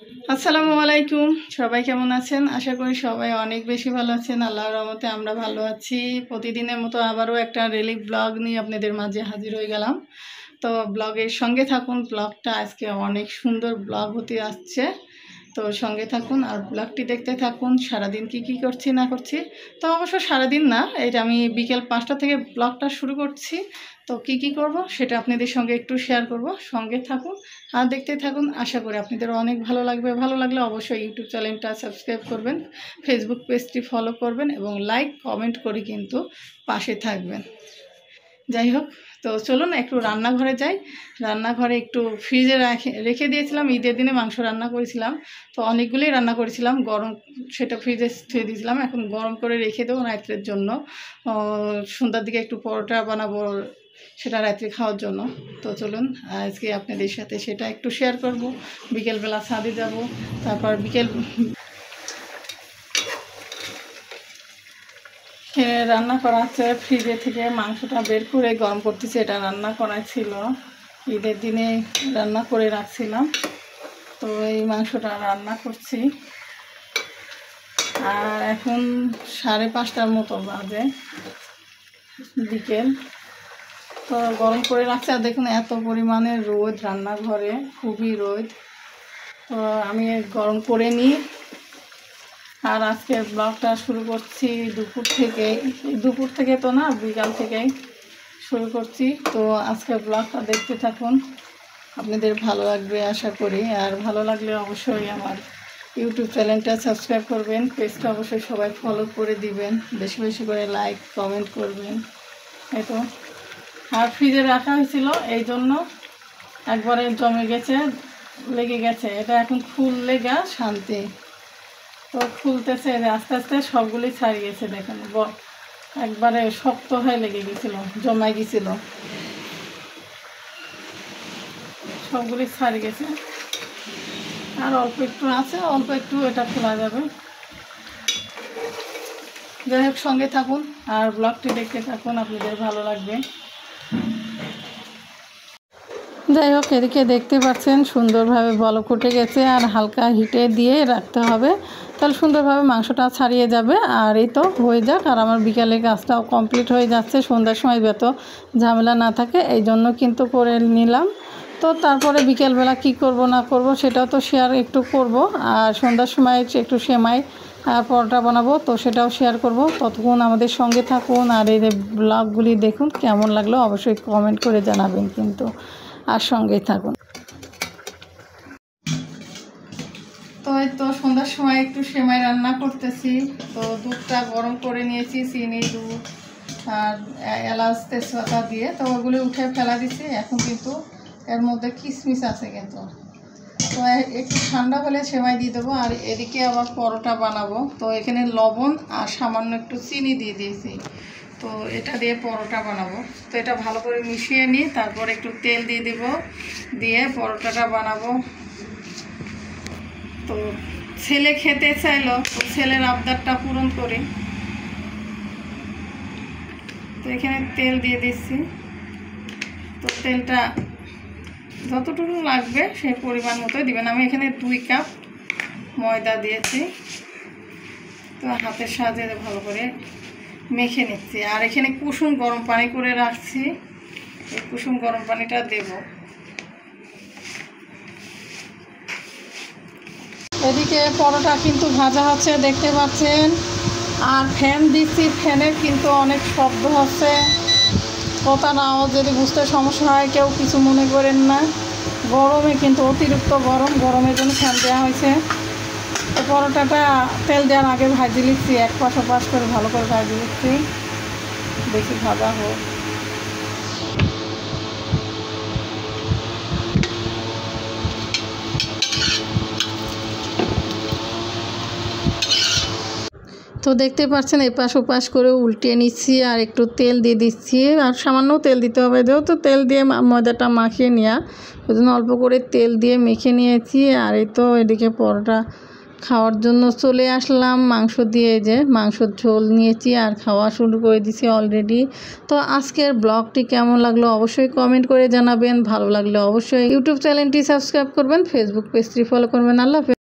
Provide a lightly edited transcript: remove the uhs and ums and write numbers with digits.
আসসালামু আলাইকুম। সবাই কেমন আছেন? আশা করি সবাই অনেক বেশি ভালো আছেন। আল্লাহর রহমতে আমরা ভালো আছি। প্রতিদিনের মতো আবারও একটা রিলিফ ব্লগ নিয়ে আপনাদের মাঝে হাজির হয়ে গেলাম। তো ব্লগের সঙ্গে থাকুন। ব্লগটা আজকে অনেক সুন্দর ব্লগ হতে আসছে। তো সঙ্গে থাকুন আর ব্লগটি দেখতে থাকুন। সারাদিন কি করছি না করছি, তো অবশ্য সারাদিন না, এটা আমি বিকেল 5টা থেকে ব্লগটা শুরু করছি। তো কি করব সেটা আপনাদের সঙ্গে একটু শেয়ার করব। সঙ্গে থাকুন আর দেখতে থাকুন। আশা করি আপনাদের অনেক ভালো লাগবে। ভালো লাগলে অবশ্যই ইউটিউব চ্যানেলটা সাবস্ক্রাইব করবেন, ফেসবুক পেজটি ফলো করবেন এবং লাইক কমেন্ট করে কিন্তু পাশে থাকবেন। যাই হোক, তো চলুন একটু রান্নাঘরে যাই। রান্নাঘরে একটু ফ্রিজে রেখে দিয়েছিলাম, ঈদের দিনে মাংস রান্না করেছিলাম। তো অনেকগুলোই রান্না করেছিলাম, গরম সেটা ফ্রিজে থুয়ে দিয়েছিলাম। এখন গরম করে রেখে দেবো রাত্রের জন্য। সন্ধ্যার দিকে একটু পরোটা বানাবো, সেটা রাত্রে খাওয়ার জন্য। তো চলুন আজকে আপনাদের সাথে সেটা একটু শেয়ার করব। বিকেলবেলা ছাদে যাব, তারপর রান্না করা আছে। ফ্রিজে থেকে মাংসটা বের করে গরম করতেছি। এটা রান্না করা ছিল, ঈদের দিনে রান্না করে রাখছিলাম। তো এই মাংসটা রান্না করছি। আর এখন 5:30টার মতো বাজে, বিকেল। তো গরম করে রাখছি। আর দেখুন এত পরিমাণে রোদ রান্নাঘরে, খুবই রোদ। তো আমি গরম করে নিই। আর আজকের ব্লগটা শুরু করছি দুপুর থেকে তো না, বিকাল থেকেই শুরু করছি। তো আজকের ব্লগটা দেখতে থাকুন, আপনাদের ভালো লাগবে আশা করি। আর ভালো লাগলে অবশ্যই আমার ইউটিউব চ্যানেলটা সাবস্ক্রাইব করবেন, পেজটা অবশ্যই সবাই ফলো করে দিবেন, বেশি বেশি করে লাইক কমেন্ট করবেন। এই তো। আর ফ্রিজে রাখা হয়েছিল, এই জন্য একবারে জমে গেছে, লেগে গেছে। এটা এখন খুললে গা শান্তি। তো খুলতেছে আস্তে আস্তে, সবগুলি ছাড়িয়েছে। দেখেন একবারে শক্ত হয়ে লেগে গেছিল, জমাই গেছিল, সবগুলি ছাড়ি গেছে। আর অল্প একটু আছে, অল্প একটু এটা খোলা যাবে। যাই হোক, সঙ্গে থাকুন আর ব্লগটি দেখতে থাকুন, আপনাদের ভালো লাগবে। যাই হোক, এদিকে দেখতে পাচ্ছেন সুন্দরভাবে বলক উঠে গেছে। আর হালকা হিটে দিয়ে রাখতে হবে, তাহলে সুন্দরভাবে মাংসটা ছাড়িয়ে যাবে। আর এই তো হয়ে যাক। আর আমার বিকালে কাজটাও কমপ্লিট হয়ে যাচ্ছে, সন্ধ্যার সময় যত ঝামেলা না থাকে এই জন্য কিন্তু করে নিলাম। তো তারপরে বিকেলবেলা কি করব না করব সেটাও তো শেয়ার একটু করব। আর সন্ধ্যার সময় একটু সেমাই আর পরোটা বানাবো, তো সেটাও শেয়ার করব। ততক্ষণ আমাদের সঙ্গে থাকুন আর এই ব্লগগুলি দেখুন। কেমন লাগলো অবশ্যই কমেন্ট করে জানাবেন কিন্তু, আর সঙ্গেই থাকুন। তো এই তো সন্ধ্যার সময় একটু সেমাই রান্না করতেছি। তো দুধটা গরম করে নিয়েছি, চিনি, দুধ আর এলাচ তেজপাতা দিয়ে। তো ওগুলো উঠে ফেলা দিছি। এখন কিন্তু এর মধ্যে কিশমিশ আছে কিন্তু। তো একটু ঠান্ডা হলে সেমাই দিয়ে দেবো। আর এদিকে আবার পরোটা বানাবো। তো এখানে লবণ আর সামান্য একটু চিনি দিয়ে দিয়েছি। তো এটা দিয়ে পরোটা বানাবো। তো এটা ভালো করে মিশিয়ে নিই, তারপর একটু তেল দিয়ে দেব, দিয়ে পরোটাটা বানাবো। তো ছেলে খেতে চাইলো, তো ছেলের আবদারটা পূরণ করি। তো এখানে তেল দিয়ে দিচ্ছি। তো তেলটা যতটুকু লাগবে সেই পরিমাণ মতোই দিবেন। আমি এখানে 2 কাপ ময়দা দিয়েছি। তো হাতের সাহায্যে ভালো করে মেখে নিচ্ছি। আর এখানে কুসুম গরম পানি করে রাখছি, এই কুসুম গরম পানিটা দেব। এদিকে পরোটা কিন্তু ভাজা হচ্ছে, দেখতে পাচ্ছেন। আর ফ্যান দিচ্ছি, ফ্যানের কিন্তু অনেক শব্দ হচ্ছে। কথা না, যদি বুঝতে সমস্যা হয় কেউ কিছু মনে করেন না। গরমে কিন্তু অতিরিক্ত গরমের জন্য ফ্যান দেওয়া হয়েছে। তো পরোটাটা তেল দেওয়ার আগে ভাজি নিচ্ছি, এক পাশ ওপাশ করে ভালো করে ভাজি নিচ্ছি, বেশি ভাজা হোক। তো দেখতে পাচ্ছেন এপাশ ওপাশ করে উল্টে নিচ্ছি আর একটু তেল দিয়ে দিচ্ছি। আর সামান্য তেল দিতে হবে, যেহেতু তেল দিয়ে ময়দাটা মাখিয়ে নেওয়া, ওই জন্য অল্প করে তেল দিয়ে মেখে নিয়েছি। আর এই তো এদিকে পরোটা খাওয়ার জন্য চলে আসলাম। মাংস দিয়ে যে মাংসর ঝোল নিয়েছি আর খাওয়া শুরু করে দিছি অলরেডি। তো আজকের ব্লগটি কেমন লাগলো অবশ্যই কমেন্ট করে জানাবেন। ভালো লাগলে অবশ্যই ইউটিউব চ্যানেলটি সাবস্ক্রাইব করবেন, ফেসবুক পেজটি ফলো করবেন। আল্লাহ হাফেজ।